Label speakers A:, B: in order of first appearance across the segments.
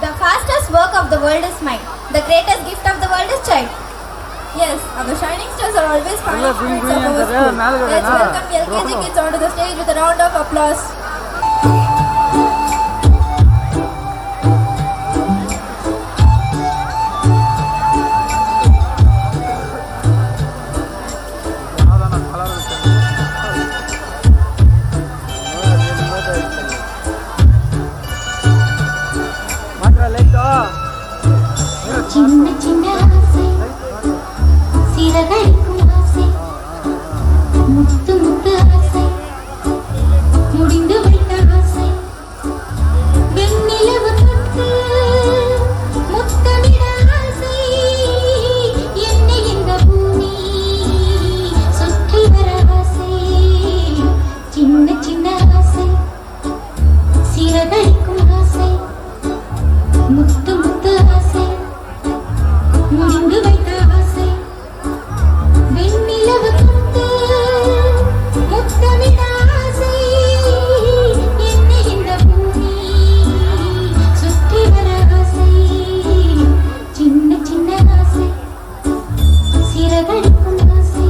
A: The fastest work of the world is mind. The greatest gift of the world is child. Yes, and the shining stars are always shining spirits of our school. Let's welcome LKG kids onto the stage with a round of applause.
B: சின்ன சின்ன ஆசை சிறகடிக்கும் ஆசை முத்து முத்து ஆசை முடிந்து வைத்த ஆசை வெண்ணிலவு தொட்டு முத்தமிட ஆசை என்னை இந்த பூமி சுற்றி வர ஆசை சின்ன சின்ன ஆசை சிறகடிக்கும் ஆசை முத்து முத்து ஆசை முடிந்து வைத்த ஆசை வெண்ணிலவு தொட்டு முத்தமிட ஆசை என்னை இந்த பூமி சுற்றி வர ஆசை சின்ன சின்ன ஆசை சிறகடிக்கும் ஆசை.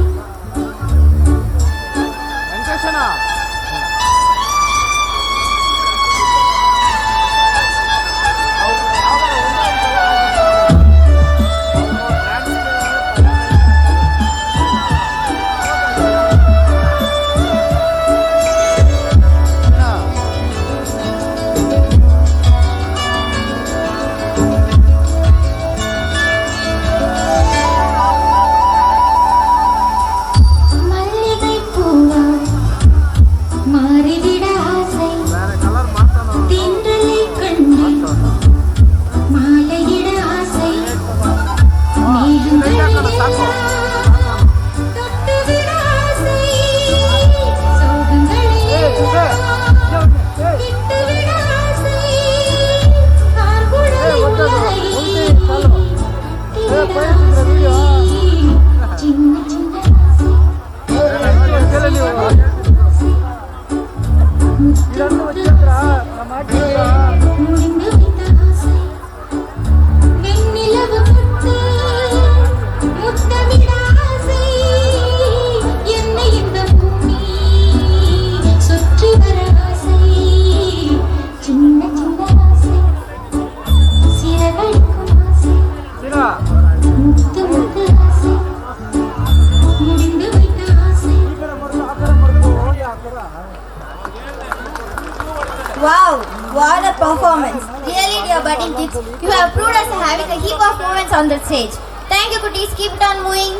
A: Wow, what a performance. Really, dear budding kids, you have proved us having a heap of moments on the stage. Thank you, cuties. Keep it on moving.